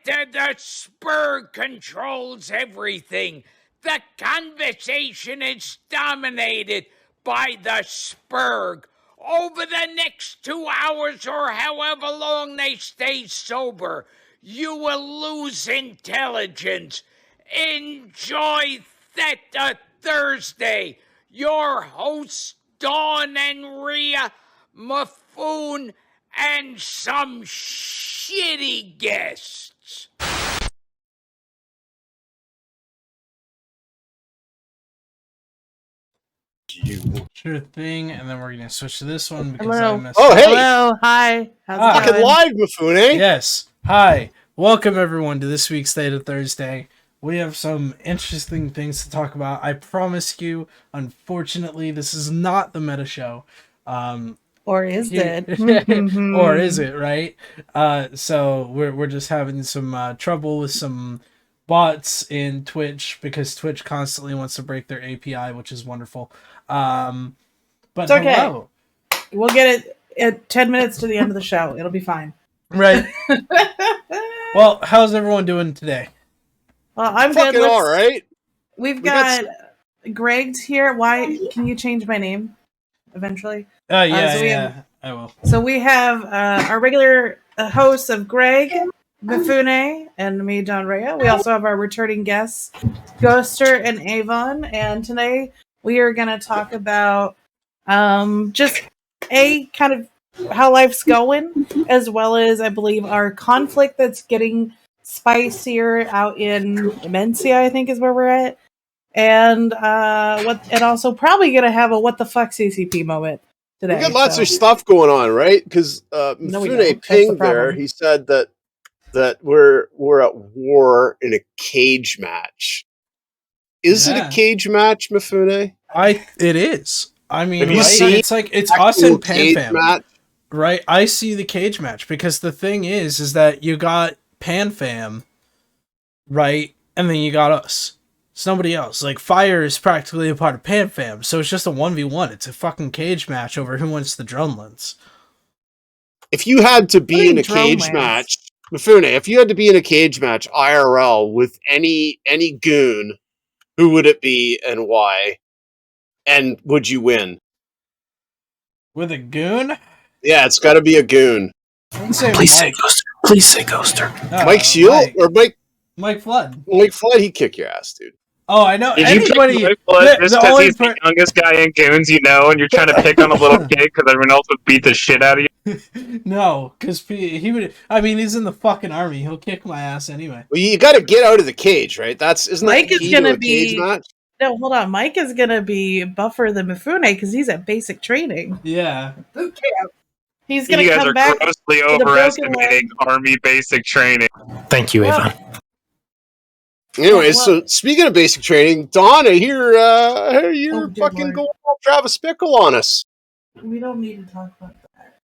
The spur controls everything. The conversation is dominated by the spurg. Over the next 2 hours or however long they stay sober, you will lose intelligence. Enjoy Theta Thursday. Your hosts, Dawn and Rhea, Mifune, and some shitty guests. Sure thing, and then we're gonna switch to this one because Hello. I messed Oh, up. hey! Hello, hi. How's it Fucking going? live, Mifune! Yes. Hi. Welcome everyone to this week's Theta Thursday. We have some interesting things to talk about. I promise you, unfortunately, this is not the meta show. Or is it? Or is it, right? So we're just having some trouble with some bots in Twitch because Twitch constantly wants to break their API, which is wonderful. But It's okay. hello. We'll get it at 10 minutes to the end of the show. It'll be fine. Right. Well, how's everyone doing today? Well, I'm Fucking good. alright. We've got Greg's here. Why? Can you change my name eventually? Yeah, I will. So we have our regular hosts of Greg, Mifune, and me, John Rhea. We also have our returning guests, Ghoster and Avon. And today we are going to talk about just kind of how life's going, as well as, I believe, our conflict that's getting spicier out in Mencia, I think is where we're at. And also probably going to have a what the fuck CCP moment today. We got lots of stuff going on, right? Because That's Mifune the pinged there. problem. He said that we're at war in a cage match. Is it a cage match, Mifune? It is. I mean, Have you seen it's like it's us and cage PanFam, match? right? I see the cage match because the thing is that you got PanFam, right, and then you got us. It's nobody else. Like Fire is practically a part of PanFam, so it's just a 1v1. It's a fucking cage match over who wins the drone lens. If you had to be in a cage match, Mifune, if you had to be in a cage match IRL with any goon, who would it be and why? And would you win? With a goon? Yeah, it's got to be a goon. Please say Ghoster. Please say Ghoster. Mike Shield or Mike Flood. Mike Flood, he'd kick your ass, dude. Oh, I know. Did Anybody, you pick Mike Flood just because he's the youngest guy in Goons, you know, and you're trying to pick on a little kid because everyone else would beat the shit out of you? No, because he would. I mean, he's in the fucking army. He'll kick my ass anyway. Well, you got to get out of the cage, right? Isn't Mike that is key gonna to a be cage match? No, hold on. Mike is gonna be buffer than Mifune because he's at basic training. Yeah. Boot camp. He's gonna You guys come are back grossly with a broken overestimating leg. Army basic training. Thank you, Well, Avon. Anyways, so speaking of basic training, Dawn, I hear you're dear fucking Lord. going all Travis Bickle on us. We don't need to talk about that.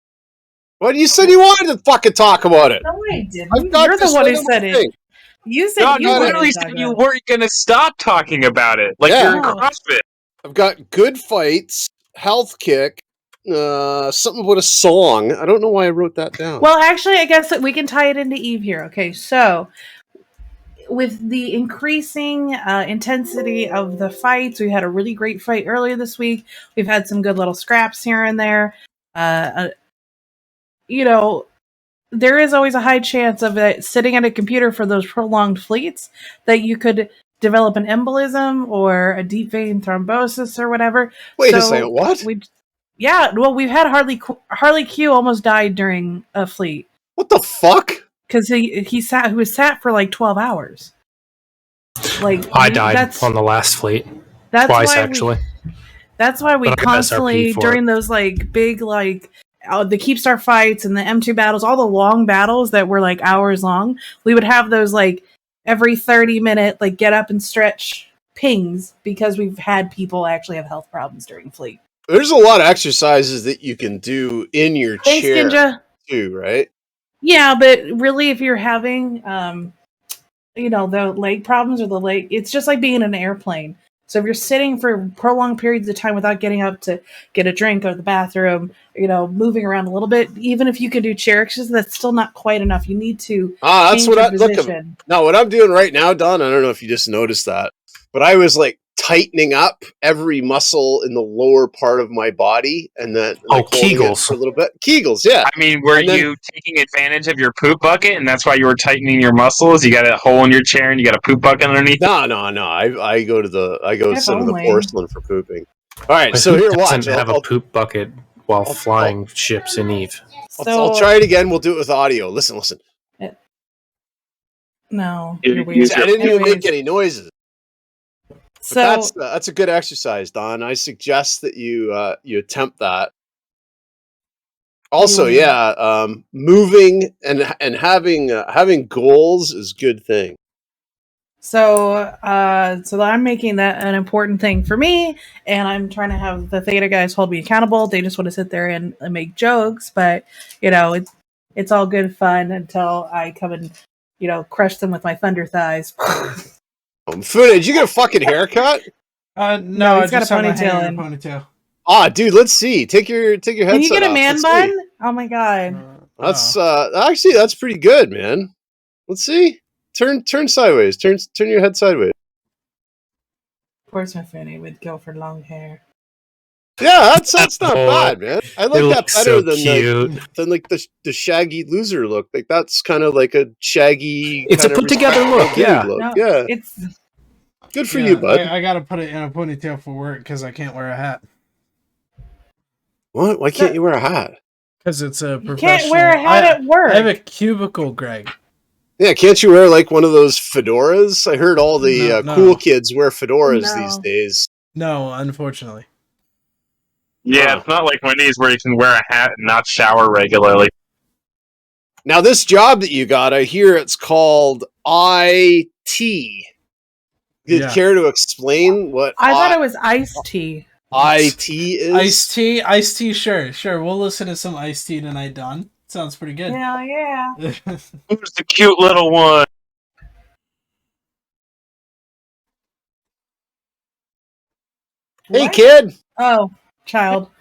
What, you said you wanted to fucking talk about it? No, I didn't. I've got You're the this one who little said it. thing. You said God, you you wanted literally to talk said you about it. weren't going to stop talking about it. Like Yeah. you're in CrossFit. I've got good fights, health kick, something about a song. I don't know why I wrote that down. Well, actually, I guess that we can tie it into Eve here. Okay, so with the increasing intensity of the fights, we had a really great fight earlier this week. We've had some good little scraps here and there. There is always a high chance of it sitting at a computer for those prolonged fleets that you could develop an embolism or a deep vein thrombosis or whatever. Wait a second, what? We've had Harley Q almost died during a fleet. What the fuck? Because he was sat for like 12 hours. Like I died on the last fleet. Twice, actually. That's why we But I have constantly, SRP for during it. those like big like the Keepstar fights and the M2 battles, all the long battles that were like hours long, we would have those like every 30-minute like get up and stretch pings because we've had people actually have health problems during fleet. There's a lot of exercises that you can do in your Thanks, chair Ginja. too, right? Yeah, but really, if you're having, the leg problems or the leg, it's just like being in an airplane. So if you're sitting for prolonged periods of time without getting up to get a drink or the bathroom, moving around a little bit, even if you can do chair exercises, that's still not quite enough. You need to that's change what your I look. position. No, what I'm doing right now, Don. I don't know if you just noticed that, but I was like tightening up every muscle in the lower part of my body, and then Kegels for a little bit. Kegels, yeah. I mean, were you taking advantage of your poop bucket, and that's why you were tightening your muscles? You got a hole in your chair, and you got a poop bucket underneath. No. I go to sit on the porcelain for pooping. All right, But so who here, watch. doesn't have a poop bucket while flying ships in Eve. I'll try it again. We'll do it with audio. Listen. No, you're weird. I didn't even make any noises. So that's a good exercise, Don. I suggest that you attempt that. Also, moving and having goals is a good thing. So I'm making that an important thing for me, and I'm trying to have the Theta guys hold me accountable. They just want to sit there and make jokes, but it's all good fun until I come and crush them with my thunder thighs. Mifune, did you get a fucking haircut? No, he's got a ponytail. Dude, let's see. Take your headset off. Can you get a man bun? Oh my god. That's actually that's pretty good, man. Let's see. Turn sideways. Turn your head sideways. Of course, Mifune would go for long hair. Yeah, that's not bad, man. I like that better than the shaggy loser look. Like that's kind of like a shaggy. It's a put together look. Yeah, yeah. It's good for you, bud. I gotta put it in a ponytail for work because I can't wear a hat. What? Why can't you wear a hat? Because it's a professional. You can't wear a hat at work. I have a cubicle, Greg. Yeah, can't you wear like one of those fedoras? I heard all the cool kids wear fedoras these days. No, unfortunately. Yeah, it's not like Wendy's where you can wear a hat and not shower regularly. Now, this job that you got, I hear it's called IT. Did you care to explain what I thought it was iced tea. IT is? Iced tea, sure. We'll listen to some iced tea tonight, Don. Sounds pretty good. Hell yeah. Who's the cute little one? Hey, kid. Oh, child.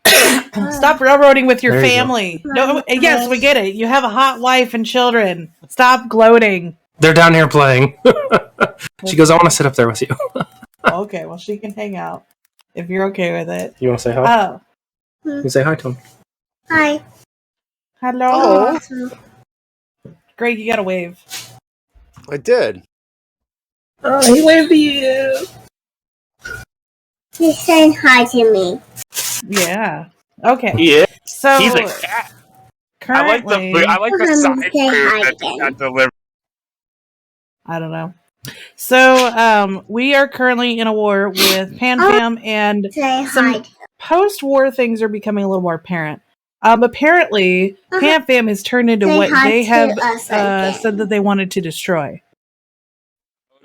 Stop railroading with your family. No, yes, we get it. You have a hot wife and children. Stop gloating. They're down here playing. She goes, I want to sit up there with you. Okay, well, she can hang out if you're okay with it. You want to say hi? Oh. You say hi to him. Hi. Hello. Greg, you gotta wave. I did. Oh, he waved to you. He's saying hi to me. Yeah. Okay. Yeah. So he's a cat. Currently, I like the side food that delivered. I don't know. So we are currently in a war with PanFam, and some post-war things are becoming a little more apparent. Apparently, PanFam has turned into what they have said that they wanted to destroy.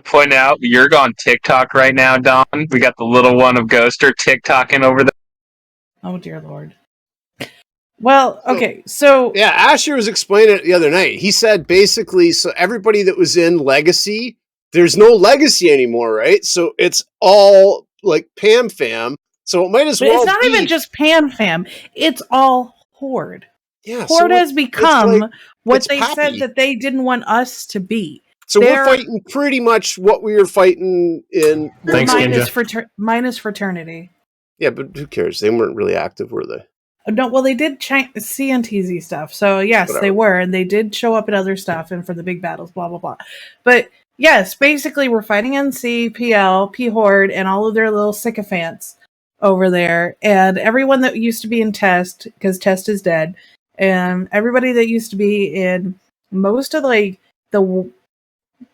Point out, you're on TikTok right now, Don. We got the little one of Ghoster TikToking over there. Oh, dear Lord. Well, okay, so... Yeah, Asher was explaining it the other night. He said basically, so everybody that was in Legacy, there's no Legacy anymore, right? So it's all like PanFam. So it might as well it's not even just PanFam. It's all Horde. Yeah, Horde has become like, what they said that they didn't want us to be. So we're fighting pretty much what we were fighting in... Thanks, minus Fraternity. Yeah, but who cares? They weren't really active, were they? No, well, they did CNTZ stuff. So, yes, They were. And they did show up in other stuff and for the big battles, blah, blah, blah. But, yes, basically, we're fighting NC, PL, P-Horde, and all of their little sycophants over there. And everyone that used to be in Test, because Test is dead, and everybody that used to be in most of, like, the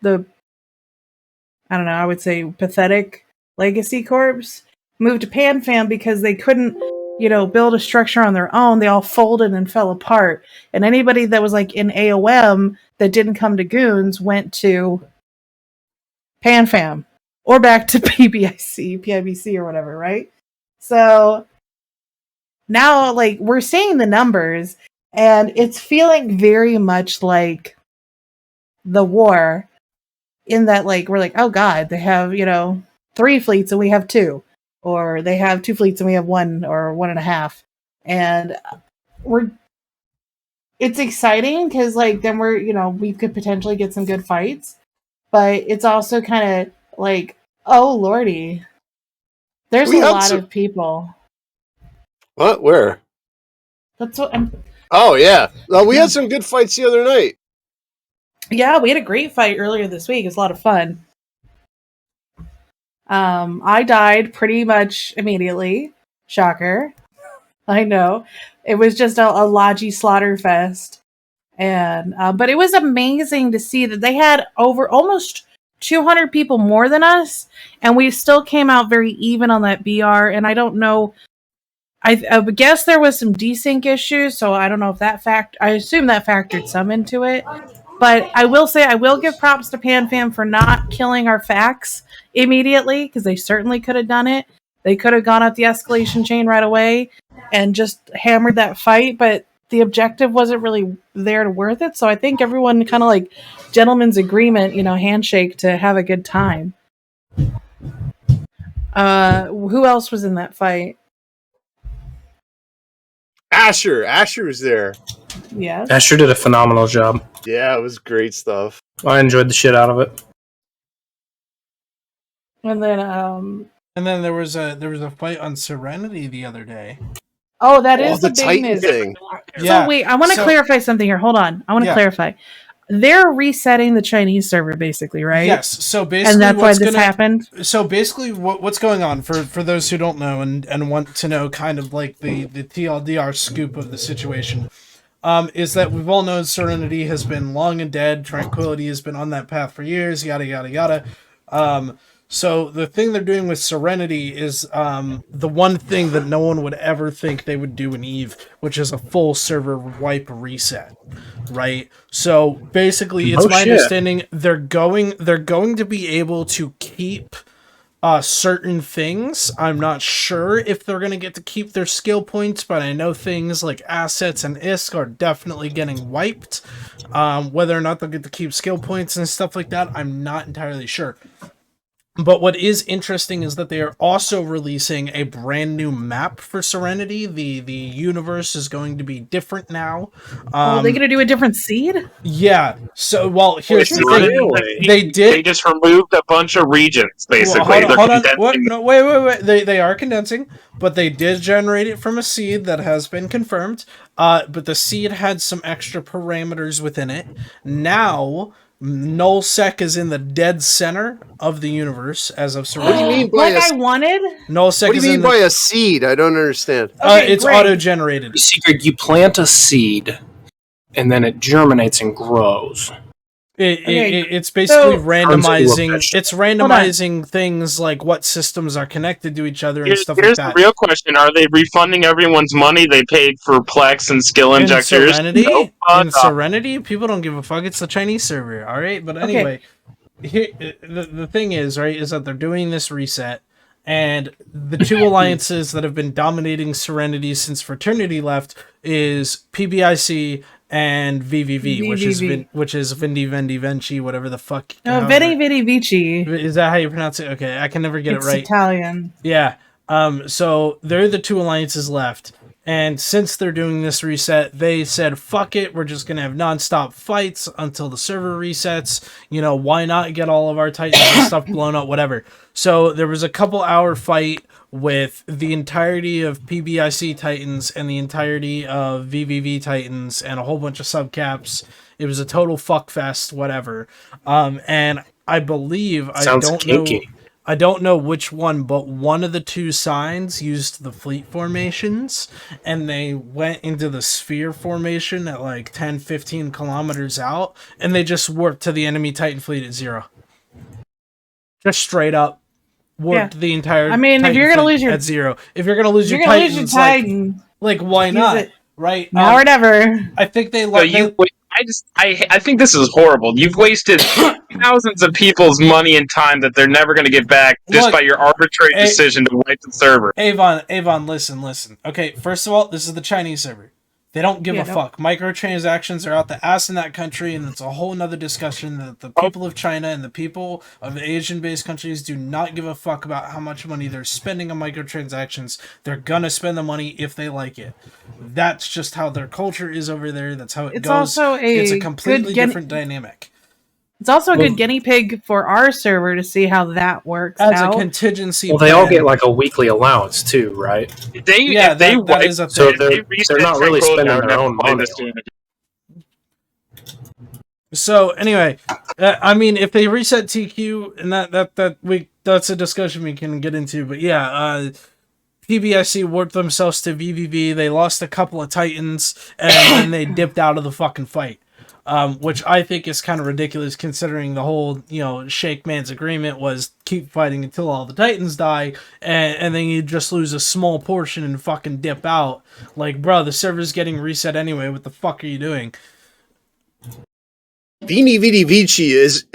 I don't know, I would say pathetic Legacy Corps moved to PanFam because they couldn't, build a structure on their own. They all folded and fell apart. And anybody that was like in AOM that didn't come to Goons went to PanFam or back to PIBC or whatever, right? So now, like, we're seeing the numbers and it's feeling very much like the war in that, like, we're like, oh god, they have, 3 fleets and we have 2, or they have 2 fleets and we have 1 or 1.5, and it's exciting because, like, then we could potentially get some good fights, but it's also kind of like, oh lordy, there's a lot of people. What? Where? That's what I'm. Oh yeah, we had some good fights the other night. Yeah, we had a great fight earlier this week. It was a lot of fun. I died pretty much immediately. Shocker. I know. It was just a Logi slaughter fest. And but it was amazing to see that they had over almost 200 people more than us, and we still came out very even on that BR. And I don't know, I guess there was some desync issues, so I don't know if I assume that factored some into it. But I will say, I will give props to PanFam for not killing our facts immediately, because they certainly could have done it. They could have gone up the escalation chain right away and just hammered that fight, but the objective wasn't really there to worth it. So I think everyone kind of like gentleman's agreement, handshake to have a good time. Who else was in that fight? Asher was there. Yes. Asher did a phenomenal job. Yeah, it was great stuff. I enjoyed the shit out of it. And then there was a fight on Serenity the other day. Oh, that is the the big Titan news. thing. So wait, I want to clarify something here. Hold on. I want to clarify. They're resetting the Chinese server, basically, right? Yes. So basically, and that's why this happened. So basically, what's going on for those who don't know and want to know, kind of like the TLDR scoop of the situation, is that we've all known Serenity has been long and dead. Tranquility has been on that path for years. Yada yada yada. So the thing they're doing with Serenity is the one thing that no one would ever think they would do in EVE, which is a full server wipe reset, right? So basically, it's my understanding they're going to be able to keep certain things. I'm not sure if they're going to get to keep their skill points, but I know things like assets and ISK are definitely getting wiped. Whether or not they'll get to keep skill points and stuff like that, I'm not entirely sure. But what is interesting is that they are also releasing a brand new map for Serenity. The universe is going to be different now. Are they going to do a different seed? Yeah. So, well, here's the thing. They just removed a bunch of regions, basically. Well, hold on. What? No, wait. They are condensing, but they did generate it from a seed that has been confirmed. But the seed had some extra parameters within it. Now, nullsec is in the dead center of the universe as of Serenity. What do you mean by I wanted? Nullsec. What do you mean by a seed? I don't understand. It's auto-generated. Secret, you plant a seed, and then it germinates and grows. It's basically randomizing. It's randomizing things like what systems are connected to each other and stuff like that. Here's the real question: are they refunding everyone's money they paid for Plex and skill injectors? In Serenity, people don't give a fuck. It's the Chinese server, all right. But anyway, the thing is, right, is that they're doing this reset, and the two alliances that have been dominating Serenity since Fraternity left is PBIC and VVV, which is Vindi Vendi Venci, whatever the fuck. No, Veni Vidi Vici. Is that how you pronounce it? Okay, I can never get it right. It's Italian. Yeah. So they're the two alliances left, and since they're doing this reset, they said, "Fuck it, we're just gonna have nonstop fights until the server resets. Why not get all of our Titans and stuff blown up, whatever." So there was a couple-hour fight with the entirety of PBIC Titans and the entirety of VVV Titans and a whole bunch of subcaps. It was a total fuckfest, whatever. And I believe I don't know which one, but one of the two signs used the fleet formations, and they went into the sphere formation at like 10, 15 kilometers out, and they just warped to the enemy Titan fleet at 0. Just straight up. Warped the entire. I mean, if you're gonna lose your at 0, if you're gonna lose your Titans, like why not? Right now or never. I think they. I think this is horrible. You've wasted thousands of people's money and time that they're never going to get back just by your arbitrary decision to wipe the server. Avon, listen. Okay, first of all, this is the Chinese server. They don't give Yeah, a no. fuck. Microtransactions are out the ass in that country, and it's a whole nother discussion that the people of China and the people of Asian-based countries do not give a fuck about how much money they're spending on microtransactions. They're gonna spend the money if they like it. That's just how their culture is over there. That's how it goes. Also It's a completely different dynamic. It's also a good guinea pig for our server to see how that works. As a contingency. Well, they all get like a weekly allowance too, right? That is a thing. So they're not really spending their own money. So anyway, I mean, if they reset TQ, and that's a discussion we can get into. But yeah, PBSC warped themselves to VVV. They lost a couple of Titans, and then they dipped out of the fucking fight. Which I think is kind of ridiculous considering the whole, Shake Man's agreement was keep fighting until all the Titans die, and then you just lose a small portion and fucking dip out. Like, bro, the server's getting reset anyway. What the fuck are you doing? Vini Vidi Vici is,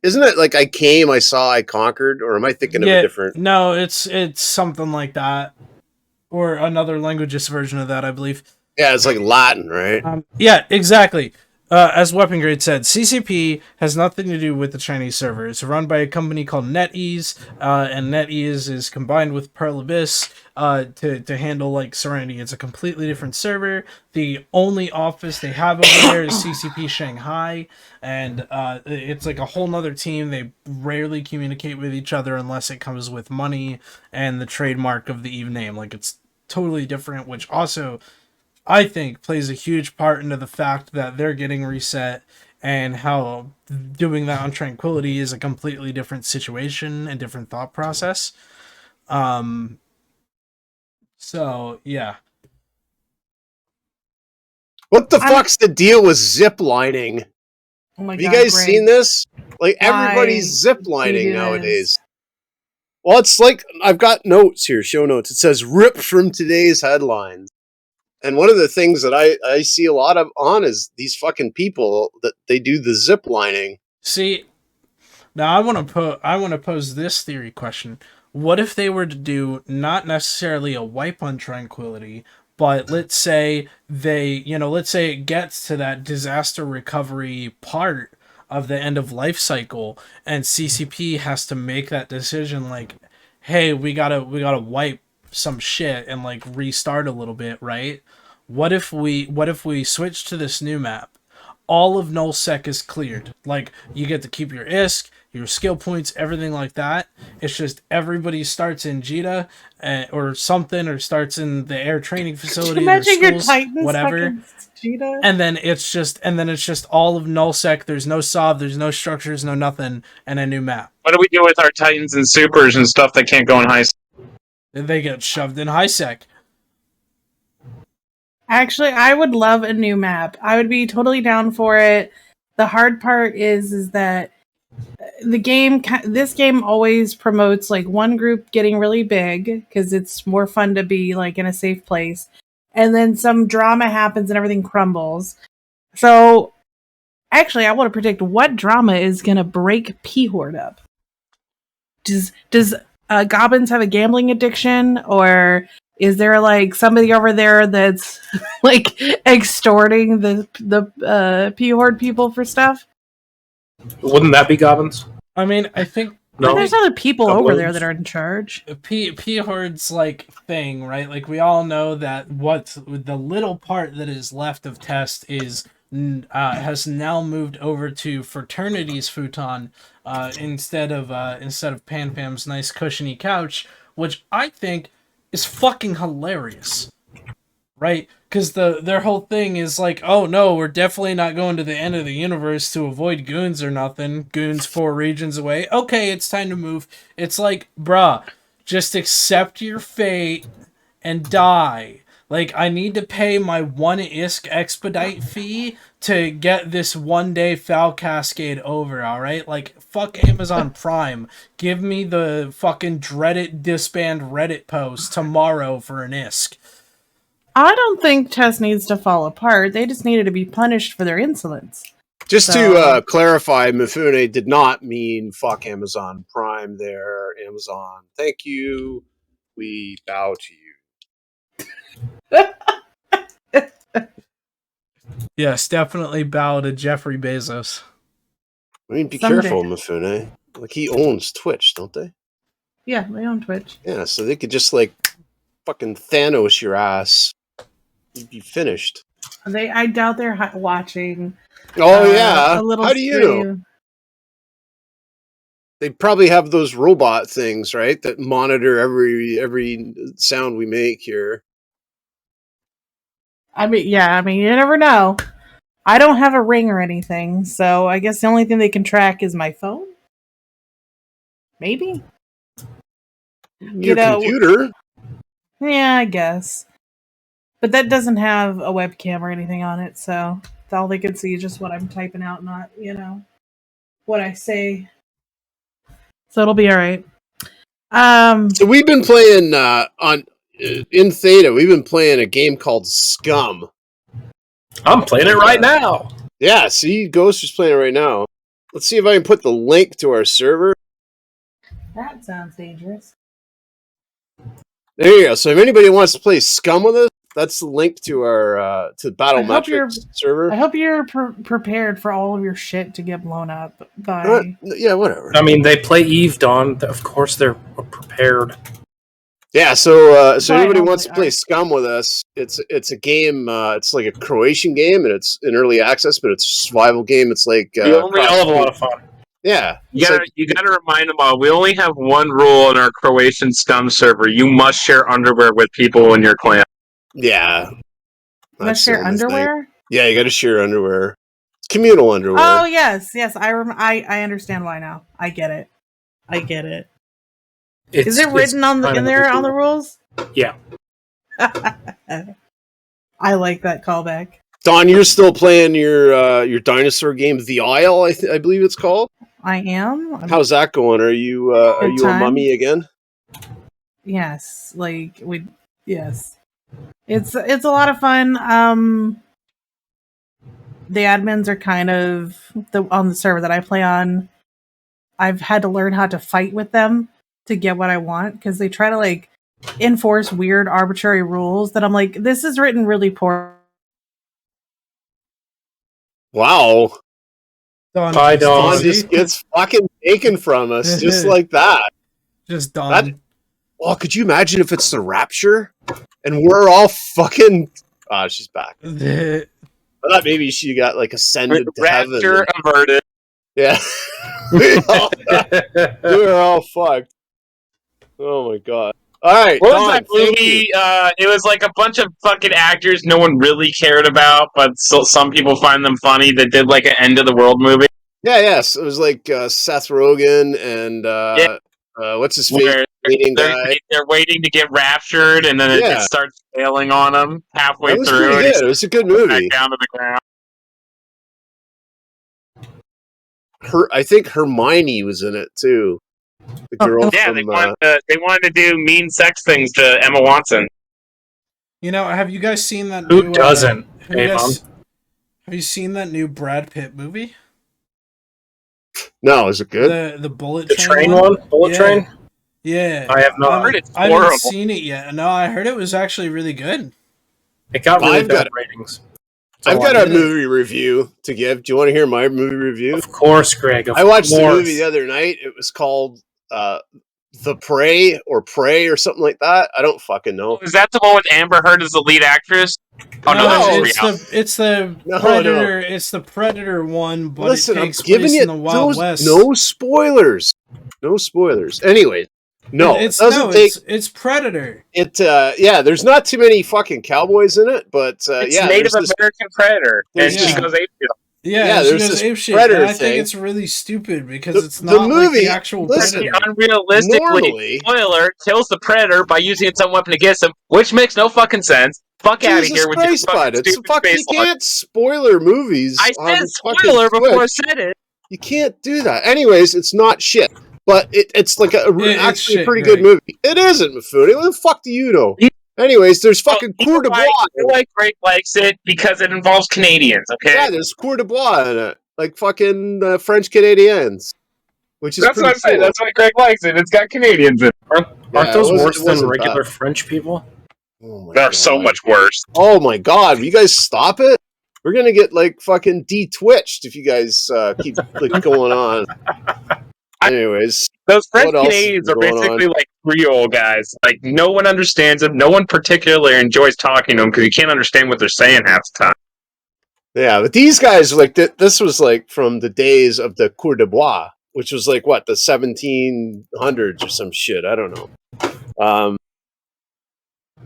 isn't it like I came, I saw, I conquered? Or am I thinking of a different? No, it's something like that. Or another languages version of that, I believe. Yeah, it's like Latin, right? Yeah, exactly. As Weapon Grade said, CCP has nothing to do with the Chinese server. It's run by a company called NetEase, and NetEase is combined with Pearl Abyss to handle like Serenity. It's a completely different server. The only office they have over there is CCP Shanghai, and it's like a whole nother team. They rarely communicate with each other unless it comes with money and the trademark of the Eve name. Like, it's totally different, which also, I think, plays a huge part into the fact that they're getting reset, and how doing that on Tranquility is a completely different situation and different thought process. So yeah. What the fuck's the deal with zip lining? Oh my Have God, you guys Greg. seen this? Like, everybody's zip lining nowadays. Well, it's like, I've got notes here, show notes. It says, rip from today's headlines. And one of the things that I see a lot of on is these fucking people that they do the zip lining. See, now I want to pose this theory question. What if they were to do not necessarily a wipe on Tranquility, but let's say let's say it gets to that disaster recovery part of the end of life cycle, and CCP has to make that decision like, hey, we gotta wipe some shit and like restart a little bit, right? What if we switch to this new map? All of nullsec is cleared. Like, you get to keep your ISK, your skill points, everything like that. It's just everybody starts in Jita or something, or starts in the air training facility, their schools, whatever. And then it's just all of nullsec. There's no SOV, there's no structures, no nothing, and a new map. What do we do with our Titans and Supers and stuff that can't go in high sec? They get shoved in high sec. Actually, I would love a new map. I would be totally down for it. The hard part is that this game always promotes like one group getting really big because it's more fun to be like in a safe place, and then some drama happens and everything crumbles. So, actually, I want to predict what drama is going to break P-Horde up. Does Goblins have a gambling addiction, or is there like somebody over there that's like extorting the P-Horde people for stuff? Wouldn't that be Goblins? I mean, I think no. There's other people over there that are in charge. P-Horde's like thing, right? Like, we all know that what the little part that is left of Test is has now moved over to Fraternity's futon instead of PanFam's nice cushiony couch, which I think is fucking hilarious, right? Because their whole thing is like, oh no, we're definitely not going to the end of the universe to avoid goons or nothing. Goons 4 regions away. Okay, it's time to move. It's like, bruh, just accept your fate and die. Like, I need to pay my 1 ISK expedite fee to get this 1 day foul cascade over, alright? Like, fuck Amazon Prime. Give me the fucking dreaded disband Reddit post tomorrow for an ISK. I don't think Test needs to fall apart. They just needed to be punished for their insolence. Just to clarify, Mifune did not mean fuck Amazon Prime there. Amazon, thank you. We bow to you. Yes, definitely bow to Jeffrey Bezos. I mean, be Someday. careful, Mifune. Like, he owns Twitch, don't they? Yeah, they own Twitch. Yeah, so they could just, like, fucking Thanos your ass. You'd be finished. I doubt they're watching. Oh, yeah. A little How do you know? stream. They probably have those robot things, right? That monitor every sound we make here. I mean, you never know. I don't have a Ring or anything, so I guess the only thing they can track is my phone. Maybe. Your computer. Yeah, I guess. But that doesn't have a webcam or anything on it, so all they can see is just what I'm typing out, not, what I say. So it'll be alright. So we've been playing in Theta, we've been playing a game called Scum. I'm playing it right now. Yeah, see, Ghost is playing it right now. Let's see if I can put the link to our server. That sounds dangerous. There you go. So if anybody wants to play Scum with us, that's the link to our to Battle Metrics server. I hope you're prepared for all of your shit to get blown up by... Yeah, whatever. I mean, they play Eve Dawn. Of course they're prepared. Yeah, so anybody wants to play Scum with us, it's a game, it's like a Croatian game, and it's in early access, but it's a survival game. It's like... we only have a lot of fun. Yeah. You gotta remind them all, we only have one rule in our Croatian Scum server. You must share underwear with people in your clan. Yeah. Must share underwear? Yeah, you gotta share underwear. It's communal underwear. Oh, yes. I understand why now. I get it. Is it written on the rules? Yeah. I like that callback. Don, you're still playing your dinosaur game, The Isle, I believe it's called? I am. How's that going? Are you a mummy again? Yes. Yes. It's a lot of fun. The admins are kind of on the server that I play on. I've had to learn how to fight with them to get what I want, because they try to enforce weird arbitrary rules that I'm like, this is written really poor. Wow. Don just gets fucking taken from us just like that. Just Don. Could you imagine if it's the Rapture and we're all fucking... she's back. I thought maybe she got ascended to heaven. Rapture averted. Yeah. we were all fucked. Oh my god. Alright. What was that movie? It was like a bunch of fucking actors no one really cared about, but some people find them funny, that did an end of the world movie. Yeah, yes. It was Seth Rogen and what's his face? They're waiting to get raptured, and then it starts failing on them halfway through. It was a good movie. Back down to the ground. I think Hermione was in it too. The girl from, they wanted to do mean sex things to Emma Watson. Have you guys seen that? Who doesn't? Have you seen that new Brad Pitt movie? No, is it good? The Bullet Train one? Bullet Train? Yeah. I have not. I haven't seen it yet. No, I heard it was actually really good. It got really bad ratings. I've got a movie review to give. Do you want to hear my movie review? Of course, Greg. I watched the movie the other night. It was called The Prey or something like that. I don't fucking know. Is that the one with Amber Heard as the lead actress? Oh no, it's the Predator. No. It's the Predator one, but listen, it takes place in the Wild West. No spoilers. No spoilers. Anyway, no, it's Predator. There's not too many fucking cowboys in it, but it's Native American Predator, and she goes apeshit. Yeah, there's this apeshit. Predator I think it's really stupid because it's not the actual Predator. Unrealistically, spoiler, kills the Predator by using its own weapon against him, which makes no fucking sense. Fuck out of here with your fucking stupid face. You can't spoiler movies. I said spoiler before I said it. You can't do that. Anyways, it's not shit. But it's actually a pretty good movie. It isn't, Mifune. What the fuck do you know? Anyways, there's fucking Coeur de Bois. Greg likes it because it involves Canadians, okay? Yeah, there's Coeur de Bois in it. Like fucking French Canadians. Which is That's what I'm saying. That's why Greg likes it. It's got Canadians in it. Aren't those worse than regular French people? They're so much worse. Oh my god, will you guys stop it? We're gonna get like fucking de-twitched if you guys keep like going on. Anyways, Those French what else is Canadians are going basically on? like Creole guys. Like, no one understands them. No one particularly enjoys talking to them because you can't understand what they're saying half the time. Yeah, but these guys like this was like from the days of the Cour de Bois, which was like what, the 1700s or some shit. I don't know.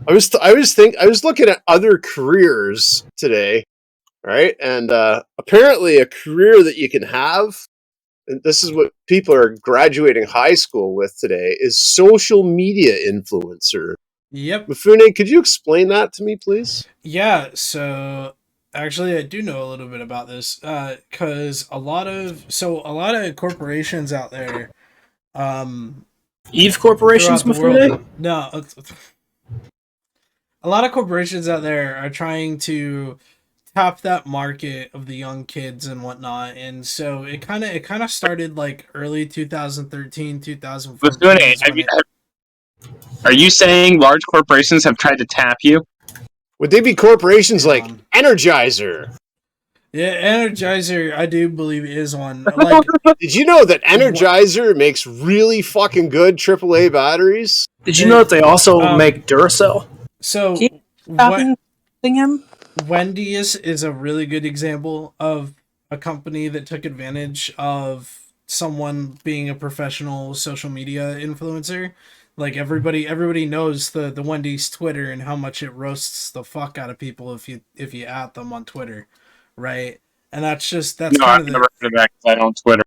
I was looking at other careers today, right? And apparently, a career that you can have, and this is what people are graduating high school with today, is social media influencer. Yep. Mifune, could you explain that to me, please? Yeah, so actually I do know a little bit about this cuz a lot of corporations out there Eve corporations, throughout the world. Mifune? No, a lot of corporations out there are trying to tap that market of the young kids and whatnot, and so it kind of started like early 2013, 2014. Are you saying large corporations have tried to tap you? Would they be corporations like Energizer? Yeah, Energizer, I do believe is one. Like, did you know that Energizer makes really fucking good AAA batteries? Did you know that they also make Duracell? So, Wendy's is a really good example of a company that took advantage of someone being a professional social media influencer. Like everybody knows the Wendy's Twitter and how much it roasts the fuck out of people if you at them on Twitter, right? And that's no, I've never heard of that because I don't Twitter.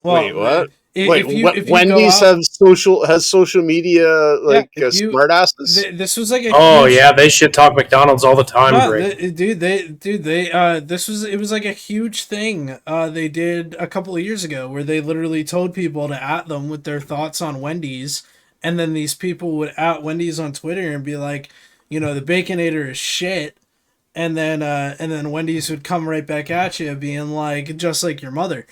Well, wait, what? If you Wendy's has social media like smart asses. This was like they should talk McDonald's all the time. Greg. It was like a huge thing they did a couple of years ago where they literally told people to at them with their thoughts on Wendy's, and then these people would at Wendy's on Twitter and be like, the Baconator is shit, and then Wendy's would come right back at you being like, just like your mother.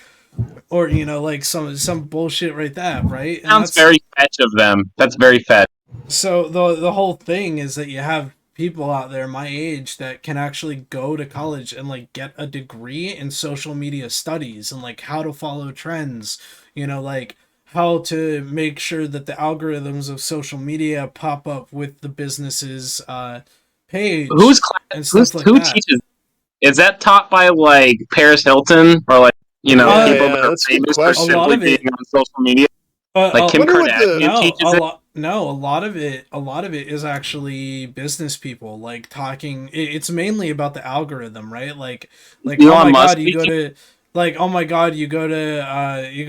Or like some bullshit right right. And sounds very fetch of them. That's very fetch. So the whole thing is that you have people out there my age that can actually go to college and like get a degree in social media studies and like how to follow trends, like how to make sure that the algorithms of social media pop up with the business's page. Who's teaches? Is that taught by like Paris Hilton or like? People that are famous for simply being on social media, like Kim Kardashian teaches it. No, a lot of it is actually business people like talking. It's mainly about the algorithm, right? Like oh my god, you go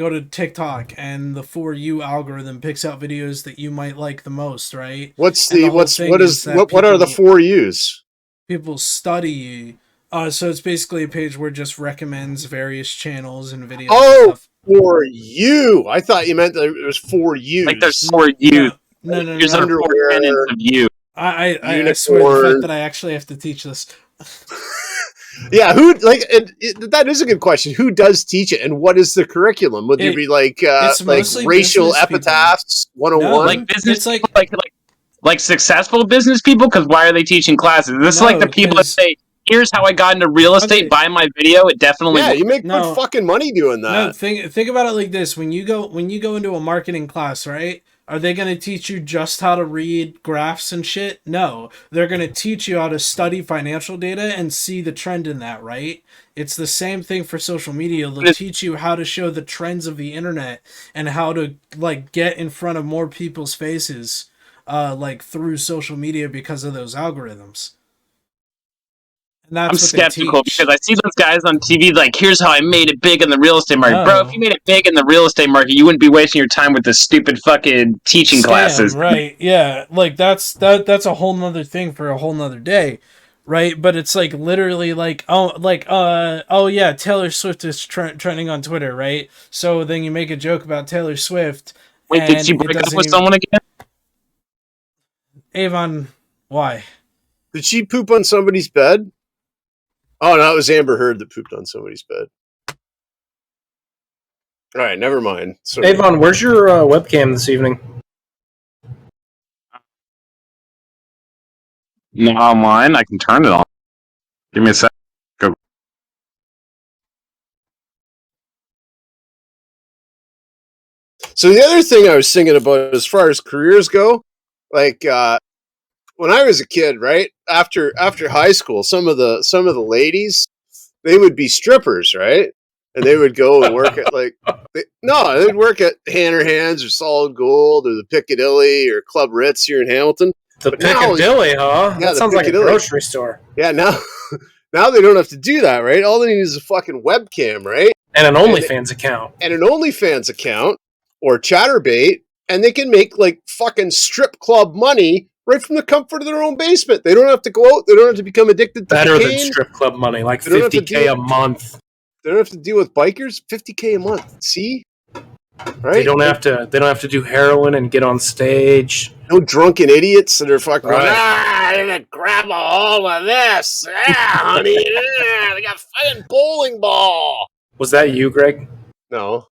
to TikTok and the For You algorithm picks out videos that you might like the most, right? What are the For Yous? People study. So it's basically a page where it just recommends various channels and videos. Oh, and stuff. For you! I thought you meant that it was For You. Like there's For You. No. There's underwear of you. I swear the fact that I actually have to teach this. Yeah, that is a good question. Who does teach it, and what is the curriculum? Would there be like racial epitaphs 101? No, like business, like successful business people? Because why are they teaching classes? This is like the people that say, here's how I got into real estate. Buy my video. It definitely. Yeah, you make good fucking money doing that. No, think about it like this: when you go into a marketing class, right? Are they going to teach you just how to read graphs and shit? No, they're going to teach you how to study financial data and see the trend in that, right? It's the same thing for social media. They'll teach you how to show the trends of the internet and how to like get in front of more people's faces, like through social media because of those algorithms. I'm skeptical because I see those guys on TV like, here's how I made it big in the real estate market. Bro, if you made it big in the real estate market, you wouldn't be wasting your time with this stupid fucking teaching classes. Right, yeah. Like, that's a whole nother thing for a whole nother day, right? But it's like literally like, oh yeah, Taylor Swift is trending on Twitter, right? So then you make a joke about Taylor Swift. Wait, did she break up with someone again? Avon, why? Did she poop on somebody's bed? Oh, no, it was Amber Heard that pooped on somebody's bed. All right, never mind. Sorry. Avon, where's your webcam this evening? Not online. I can turn it on. Give me a sec. So the other thing I was thinking about as far as careers go, like when I was a kid, right after high school, some of the ladies, they would be strippers, right? And they would go and work at they'd work at Hanner Hands or Solid Gold or the Piccadilly or Club Ritz here in Hamilton. The Piccadilly, huh? Yeah, that sounds like a grocery store. Yeah, now they don't have to do that, right? All they need is a fucking webcam, right? And an OnlyFans account. And an OnlyFans account or Chatterbait, and they can make like fucking strip club money right from the comfort of their own basement. They don't have to go out. They don't have to become addicted to better cocaine. Than strip club money, like $50K a month. They don't have to deal with bikers. $50K a month. See, right? They don't have to do heroin and get on stage. No drunken idiots that are fucking. Right. I'm gonna grab a hold of this. Yeah, honey. Yeah, they got fucking bowling ball. Was that you, Greg? No.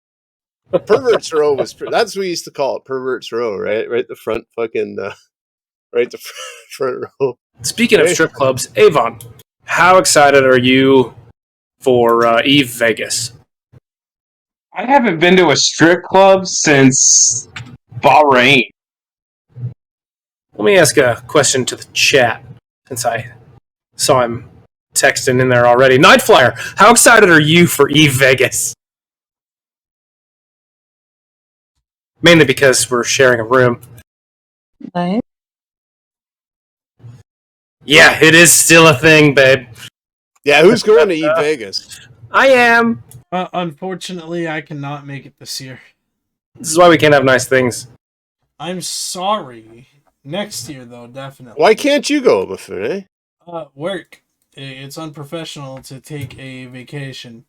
Perverts Row was. That's what we used to call it. Perverts Row, right? Right, the front fucking. Right, the front row. Speaking of strip clubs, Avon, how excited are you for Eve Vegas? I haven't been to a strip club since Bahrain. Let me ask a question to the chat, since I saw him texting in there already. Nightflyer, how excited are you for Eve Vegas? Mainly because we're sharing a room. Nice. Yeah, it is still a thing, babe. Yeah, who's going to Eve Vegas? I am. Unfortunately, I cannot make it this year. This is why we can't have nice things. I'm sorry. Next year, though, definitely. Why can't you go, Mifune? Work. It's unprofessional to take a vacation.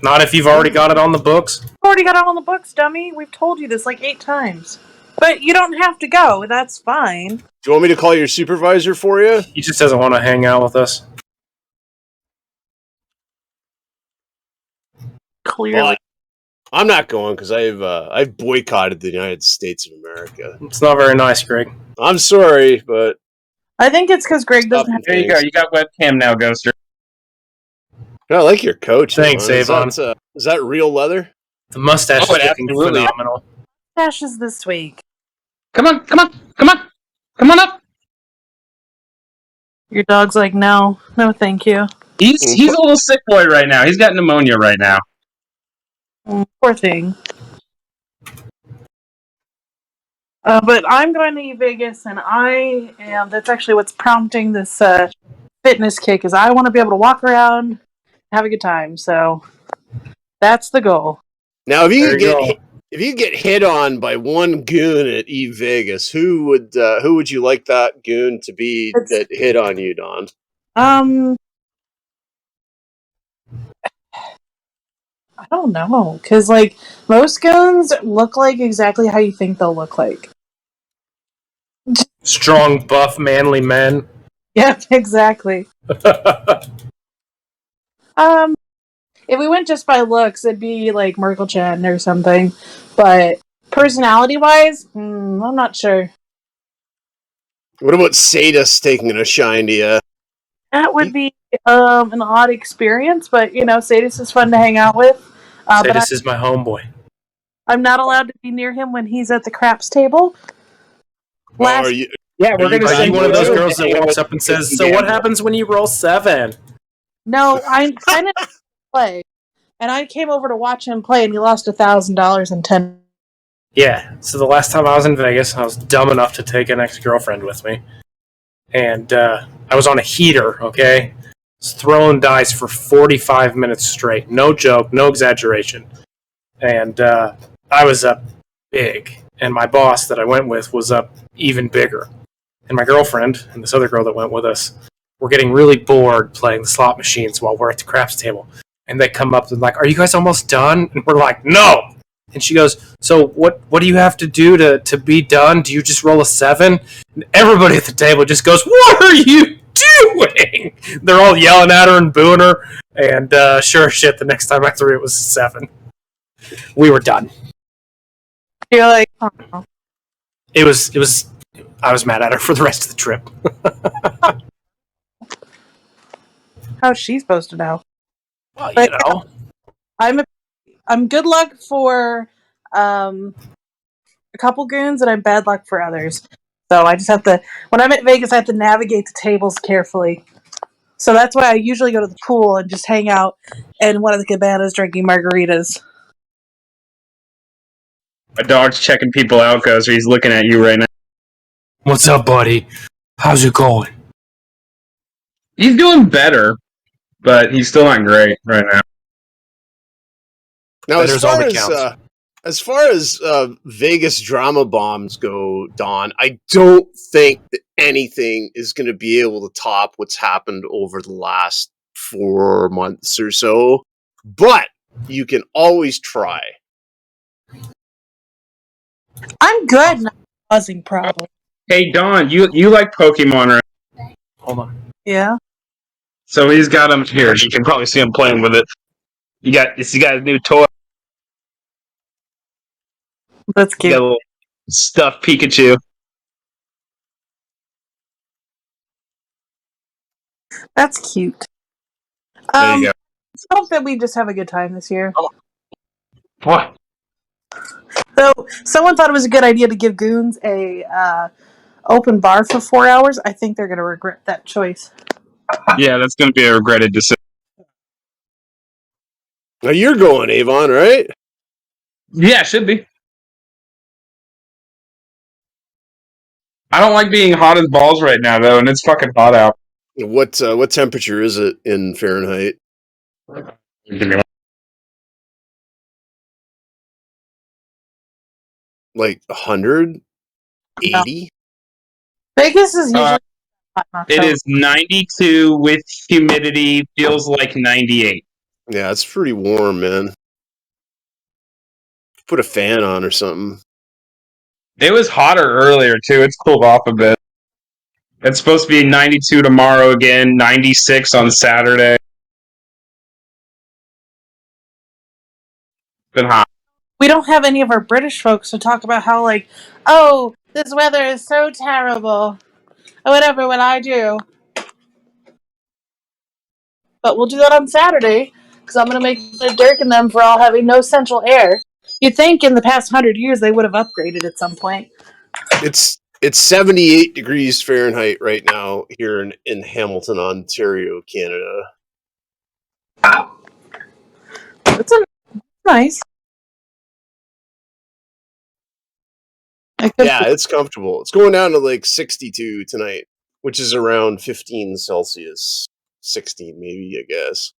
Not if you've already got it on the books. Already got it on the books, dummy. We've told you this like 8 times. But you don't have to go. That's fine. Do you want me to call your supervisor for you? He just doesn't want to hang out with us. Clearly. Well, I'm not going because I've boycotted the United States of America. It's not very nice, Greg. I'm sorry, but I think it's because Greg doesn't have. There you go. You got webcam now, Ghoster. I like your coach. Thanks, Avon. Is that real leather? The mustache is looking absolutely. phenomenal. Dashes this week. Come on up. Your dog's like, no, thank you. He's a little sick boy right now. He's got pneumonia right now. Poor thing. But I'm going to Vegas, and that's actually what's prompting this fitness kick, is I want to be able to walk around, have a good time. So that's the goal. Now, if you get hit on by one goon at Eve Vegas, who would you like that goon to be that hit on you, Don? I don't know, because like most goons look like exactly how you think they'll look like. Strong, buff, manly men. Yeah, exactly. If we went just by looks, it'd be like Merkel Chen or something. But personality-wise, I'm not sure. What about Sadist taking a shine to you? That would be an odd experience, but Sadist is fun to hang out with. Sadist is my homeboy. I'm not allowed to be near him when he's at the craps table. We're going to see one of those girls that walks up and says, "So what happens when you roll 7?" No, I'm kind of play, and I came over to watch him play, and he lost $1,000 in 10. Yeah, so the last time I was in Vegas, I was dumb enough to take an ex-girlfriend with me. And I was on a heater, okay? I was throwing dice for 45 minutes straight. No joke, no exaggeration. And I was up big. And my boss that I went with was up even bigger. And my girlfriend and this other girl that went with us were getting really bored playing the slot machines while we're at the craps table. And they come up and like, "Are you guys almost done?" And we're like, "No!" And she goes, "So what do you have to do to be done? Do you just roll a 7? And everybody at the table just goes, "What are you doing?" They're all yelling at her and booing her. And sure as shit, the next time I threw it was a 7. We were done. You're like, oh. It was. I was mad at her for the rest of the trip. How's she supposed to know? Well, you know. I'm good luck for a couple goons, and I'm bad luck for others. So I just have to, when I'm at Vegas, I have to navigate the tables carefully. So that's why I usually go to the pool and just hang out in one of the cabanas drinking margaritas. My dog's checking people out, Ghost, or he's looking at you right now. What's up, buddy? How's it going? He's doing better, but he's still not great right now. Now, as far as Vegas drama bombs go, Don, I don't think that anything is going to be able to top what's happened over the last 4 months or so. But you can always try. I'm good, not causing problems. Hey, Don, you like Pokemon, right? Hold on. Yeah. So he's got him here. You can probably see him playing with it. You got a new toy. That's cute. You got a little stuffed Pikachu. That's cute. There you go. I hope that we just have a good time this year. What? So, someone thought it was a good idea to give goons a open bar for 4 hours. I think they're going to regret that choice. Yeah, that's going to be a regretted decision. Now you're going, Avon, right? Yeah, it should be. I don't like being hot as balls right now, though, and it's fucking hot out. What temperature is it in Fahrenheit? Like 180? Vegas is usually hot enough. It is 92 with humidity, feels like 98. Yeah, it's pretty warm, man. Put a fan on or something. It was hotter earlier, too. It's cooled off a bit. It's supposed to be 92 tomorrow again, 96 on Saturday. It's been hot. We don't have any of our British folks to talk about how, like, oh, this weather is so terrible. Or whatever will I do? But we'll do that on Saturday, because I'm going to make Dirk and them for all having no central air. You'd think in the past 100 years they would have upgraded at some point. It's 78 degrees Fahrenheit right now here in Hamilton, Ontario, Canada. It's nice. Yeah, it's comfortable. It's going down to like 62 tonight, which is around 15 Celsius. 16 maybe, I guess.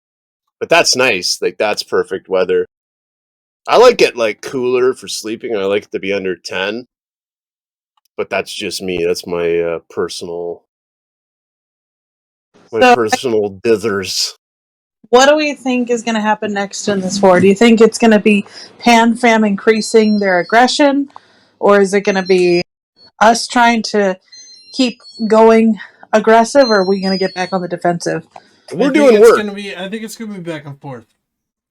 But that's nice. Like, that's perfect weather. I like it like cooler for sleeping. I like it to be under 10. But that's just me. That's my personal dithers. What do we think is going to happen next in this war? Do you think it's going to be Pan Fam increasing their aggression? Or is it going to be us trying to keep going aggressive? Or are we going to get back on the defensive? We're doing work. I think it's going to be back and forth,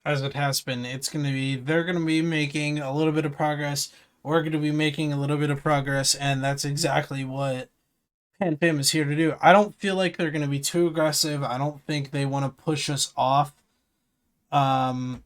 as it has been. It's going to be, they're going to be making a little bit of progress. We're going to be making a little bit of progress. And that's exactly what Pan Fam is here to do. I don't feel like they're going to be too aggressive. I don't think they want to push us off. But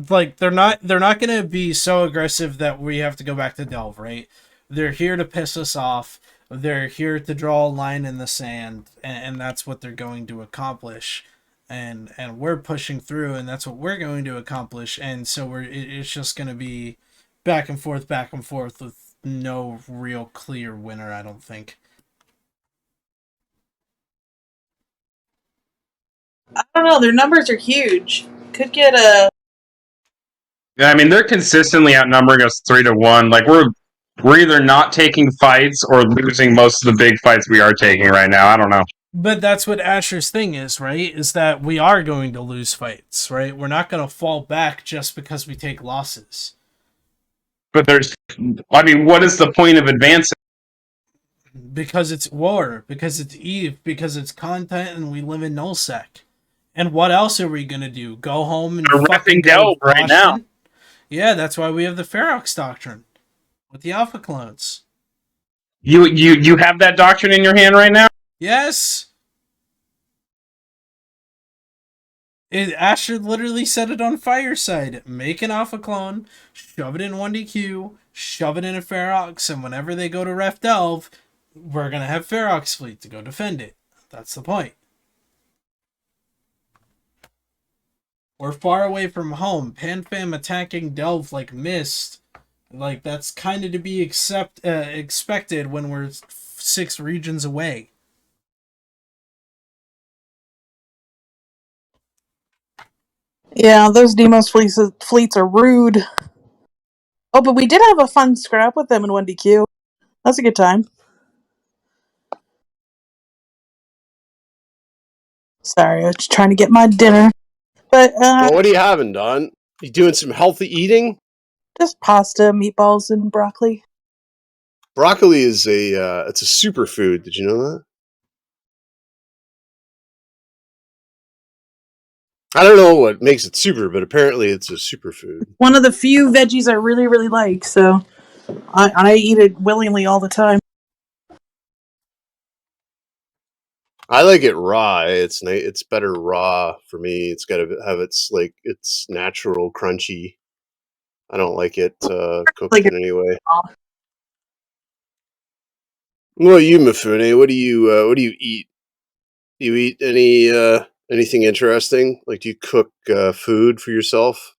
like they're not going to be so aggressive that we have to go back to Delve, right? They're here to piss us off. They're here to draw a line in the sand, and that's what they're going to accomplish. And we're pushing through, and that's what we're going to accomplish. And so it's just going to be back and forth with no real clear winner, I don't think. I don't know. Their numbers are huge. Could get a... Yeah, I mean, they're consistently outnumbering us 3-1. Like, we're either not taking fights or losing most of the big fights we are taking right now. I don't know. But that's what Asher's thing is, right? Is that we are going to lose fights, right? We're not going to fall back just because we take losses. But what is the point of advancing? Because it's war, because it's Eve, because it's content, and we live in nullsec. And what else are we going to do? Go home and fucking Delve right now. Yeah, that's why we have the Ferox Doctrine with the Alpha clones. You have that doctrine in your hand right now? Yes. Asher literally set it on Fireside. Make an alpha clone, shove it in 1DQ, shove it in a Ferox, and whenever they go to Ref Delve, we're gonna have Ferox fleet to go defend it. That's the point. We're far away from home. PanFam attacking Delve like Mist. Like, that's kind of to be expected when we're 6 regions away. Yeah, those Demos fleets are rude. Oh, but we did have a fun scrap with them in 1DQ. That's a good time. Sorry, I was just trying to get my dinner. But, Well, what are you having, Don? You doing some healthy eating? Just pasta, meatballs, and broccoli. Broccoli is it's a superfood. Did you know that? I don't know what makes it super, but apparently it's a superfood. One of the few veggies I really, really like, so I eat it willingly all the time. I like it raw. It's better raw for me. It's got to have its natural crunchy. I don't like it cooked Like in any way. Well, you Mifune, what do you eat? Do you eat anything interesting? Like, do you cook food for yourself?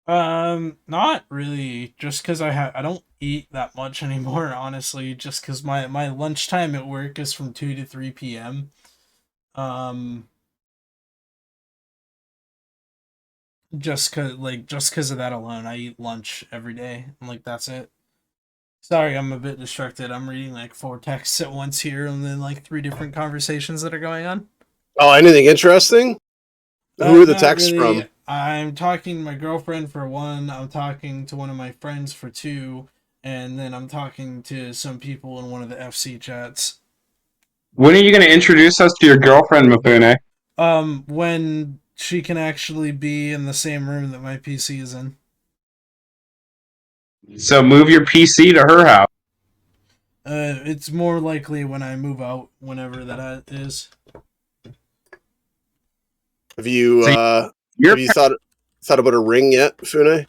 Not really. Just because I don't eat that much anymore. Honestly, just because my lunchtime at work is from 2 to 3 p.m. Just cause of that alone, I eat lunch every day. And, like, that's it. Sorry, I'm a bit distracted. I'm reading like 4 texts at once here, and then like 3 different conversations that are going on. Oh, anything interesting? Who are the Not texts really. from? I'm talking to my girlfriend for 1. I'm talking to one of my friends for 2, and then I'm talking to some people in one of the FC chats. When are you going to introduce us to your girlfriend, Mifune? When she can actually be in the same room that my PC is in. So move your PC to her house. It's more likely when I move out, whenever that is. Have you thought about a ring yet, Fune?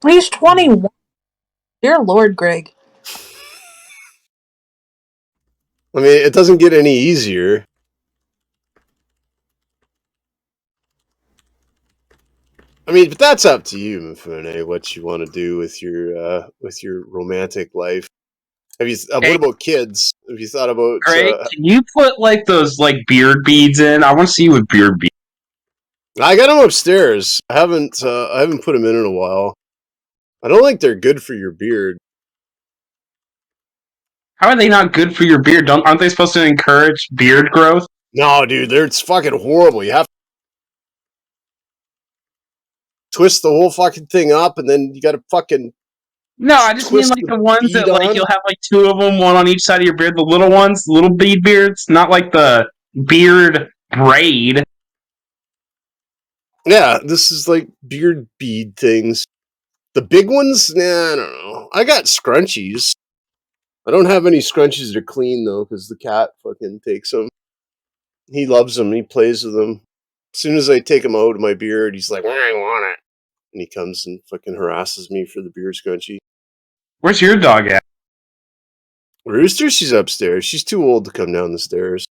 He's 21. Dear Lord, Greg. I mean, it doesn't get any easier. I mean, but that's up to you, Mifune, what you want to do with your romantic life. Have you? What about kids? Have you thought about? Greg, can you put like those like beard beads in? I want to see you with beard beads. I got them upstairs. I haven't put them in a while. I don't think they're good for your beard. How are they not good for your beard? Aren't they supposed to encourage beard growth? No, dude, it's fucking horrible. You have to twist the whole fucking thing up, and then you got to fucking. No, I just mean like the ones that like you'll have like 2 of them, one on each side of your beard. The little ones, the little bead beards, not like the beard braid. Yeah, this is like beard bead things. The big ones, nah, I don't know. I got scrunchies. I don't have any scrunchies that are clean though, because the cat fucking takes them. He loves them. He plays with them. As soon as I take him out of my beard, he's like, "I want it," and he comes and fucking harasses me for the beard scrunchie. Where's your dog at? Rooster, she's upstairs. She's too old to come down the stairs.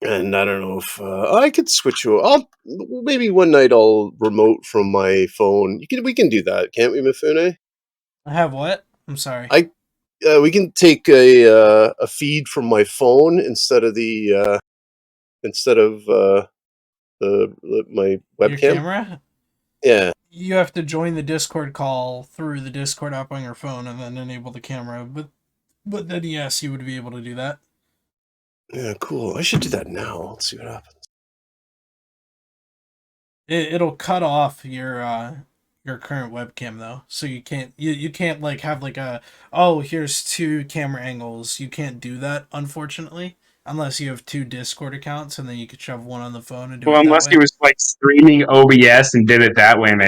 And I don't know if I could switch you. Maybe one night I'll remote from my phone. We can do that, can't we, Mifune? I have what? I'm sorry. We can take a feed from my phone instead of my webcam. Your camera? Yeah. You have to join the Discord call through the Discord app on your phone and then enable the camera. But then yes, you would be able to do that. Yeah, cool. I should do that now. Let's see what happens. It'll cut off your current webcam though, so you can't like have like here's 2 camera angles. You can't do that, unfortunately, unless you have 2 Discord accounts, and then you could shove one on the phone and do it that way. Unless he was like streaming OBS and did it that way, man.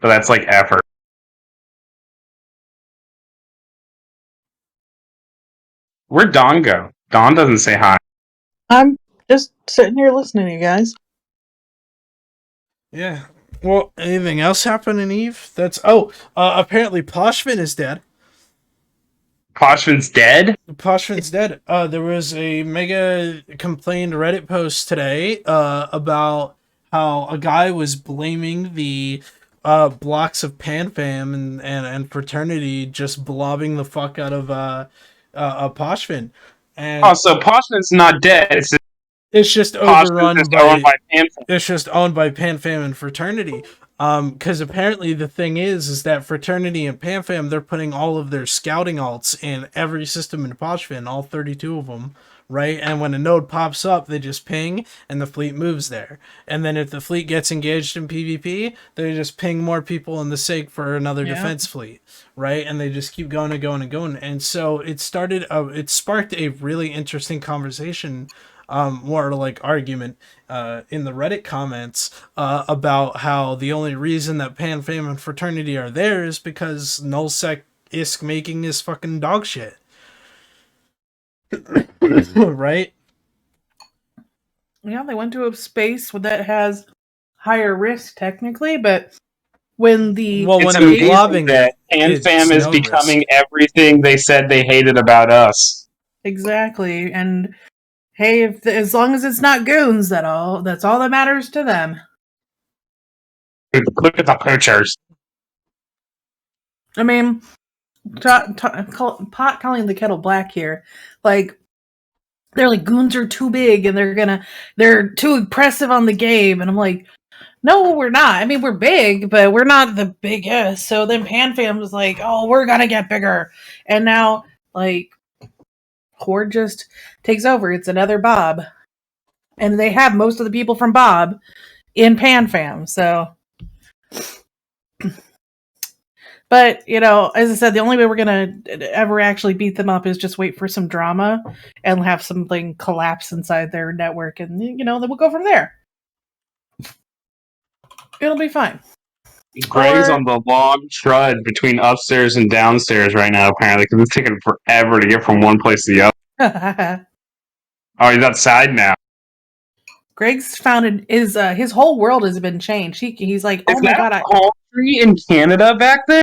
But that's like effort. Where'd Dawn go? Dawn doesn't say hi. I'm just sitting here listening to you guys. Yeah. Well, anything else happening, Eve? Apparently Poshman is dead. Poshman's dead? Poshman's dead. There was a mega complained Reddit post today about how a guy was blaming the blocks of PanFam and Fraternity just blobbing the fuck out of Poshman. And so Poshman's not dead. It's just overrun by PanFam. It's just owned by PanFam and Fraternity. Because apparently the thing is that Fraternity and PanFam, they're putting all of their scouting alts in every system in Poshman, all 32 of them, right? And when a node pops up, they just ping, and the fleet moves there. And then if the fleet gets engaged in PvP, they just ping more people in the SIG for another defense fleet, right? And they just keep going and going and going. And so it sparked a really interesting conversation, more like argument in the Reddit comments about how the only reason that PanFam and Fraternity are there is because nullsec ISK making is fucking dog shit. Right? Yeah, they went to a space that has higher risk technically, but when the blobbing that PanFam is becoming everything they said they hated about us. Exactly, and hey, as long as it's not goons, that's all that matters to them. Look at the pictures. I mean, pot calling the kettle black here. Like, they're like, goons are too big and they're too aggressive on the game. And I'm like, no, we're not. I mean, we're big, but we're not the biggest. So then PanFam was like, oh, we're gonna get bigger. And now, like, Horde just takes over. It's another Bob. And they have most of the people from Bob in PanFam, so. But, as I said, the only way we're going to ever actually beat them up is just wait for some drama and have something collapse inside their network, and, then we'll go from there. It'll be fine. Greg's on the long trud between upstairs and downstairs right now, apparently, because it's taking forever to get from one place to the other. Oh, he's outside now. Greg's found his whole world has been changed. He's like, oh my god, a palm tree in Canada back there?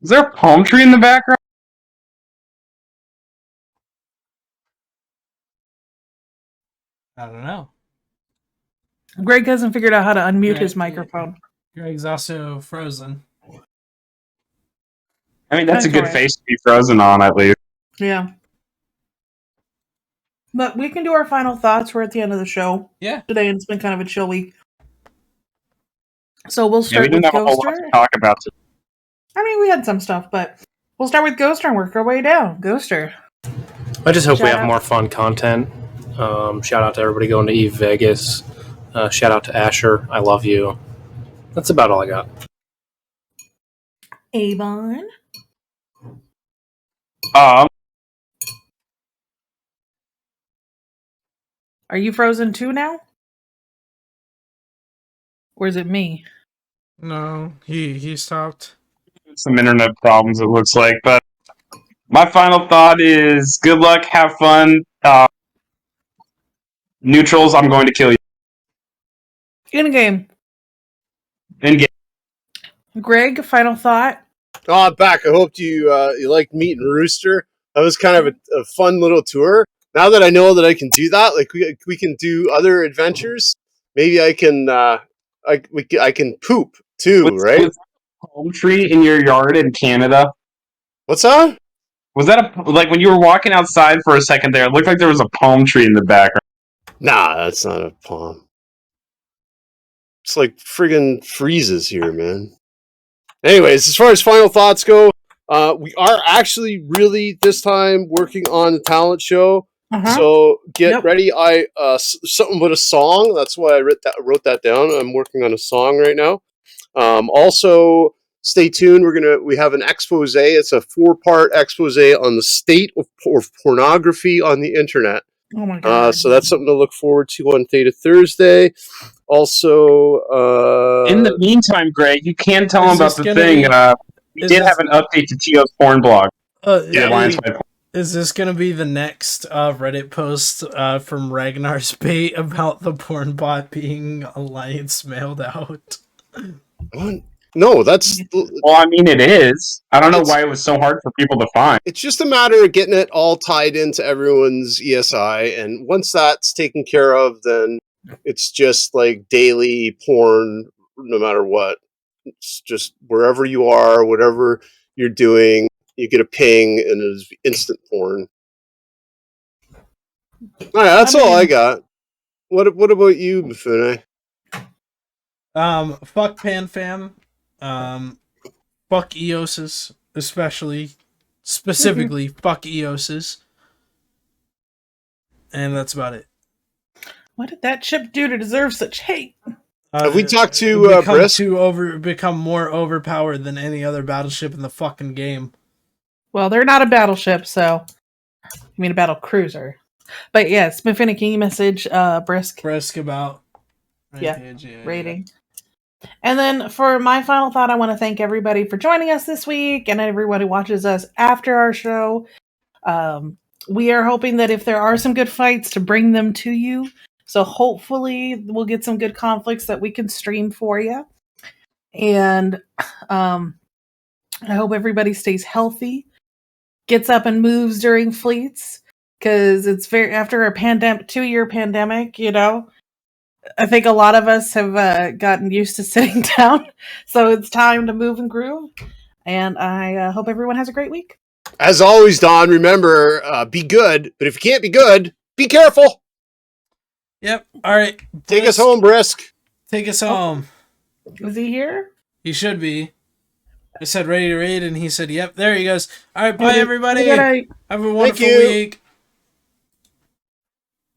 Is there a palm tree in the background? I don't know. Greg hasn't figured out how to unmute his microphone. Greg's also frozen. I mean, that's a good face to be frozen on, at least. Yeah. But we can do our final thoughts. We're at the end of the show. Yeah. Today, and it's been kind of a chill week. So we'll start we didn't with have a whole lot to talk about today. I mean, we had some stuff, but we'll start with Ghoster and work our way down. Ghoster. I just hope we have more fun content. Shout out to everybody going to Eve Vegas. Shout out to Asher. I love you. That's about all I got. Avon. Are you frozen too now? Or is it me? No, he stopped. Some internet problems, it looks like. But my final thought is good luck, have fun. Neutrals, I'm going to kill you. In game. In game. Greg, final thought? Oh, I'm back. I hope you liked meeting Rooster. That was kind of a fun little tour. Now that I know that I can do that, like we can do other adventures. Maybe I can I can poop too, right? Was that a palm tree in your yard in Canada? What's that? Was that like when you were walking outside for a second there? It looked like there was a palm tree in the background. Nah, that's not a palm. It's like friggin' freezes here, man. Anyways, as far as final thoughts go, we are actually really this time working on the talent show. So get ready. Something with a song. That's why I wrote that down. I'm working on a song right now. Also, stay tuned. We have an expose. It's a 4-part expose on the state of pornography on the internet. Oh my god! So that's something to look forward to on Theta Thursday. Also, in the meantime, Greg, you can tell them about the thing. We did have an update to Tio's porn blog. Is this gonna be the next Reddit post from Ragnar's bait about the porn bot being alliance mailed out? No, that's... Well, I mean, it is. I don't know why it was so hard for people to find. It's just a matter of getting it all tied into everyone's ESI, and once that's taken care of, then it's just like daily porn, no matter what. It's just wherever you are, whatever you're doing, you get a ping, and it's instant porn. All right, that's all I got. What about you, Mifune? Fuck PanFam. Fuck EOS's, specifically fuck EOS's. And that's about it. What did that chip do to deserve such hate? Have we talked to Brisk? Become more overpowered than any other battleship in the fucking game. Well, they're not a battleship, so I mean a battle cruiser. But yes, Mifune, can you message Brisk? Brisk about rating. And then for my final thought, I want to thank everybody for joining us this week and everyone who watches us after our show. We are hoping that if there are some good fights, to bring them to you. So hopefully we'll get some good conflicts that we can stream for you. And I hope everybody stays healthy, gets up and moves during fleets, because it's after a 2-year pandemic, you know. I think a lot of us have gotten used to sitting down, so it's time to move and groove. And I hope everyone has a great week. As always, Don, remember, be good, but if you can't be good, be careful. Yep. All right. Take us home, Brisk. Take us home. Is he here? He should be. I said ready to raid, and he said, yep, there he goes. All right, bye, everybody. Good night. Have a wonderful week.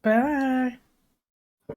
Bye.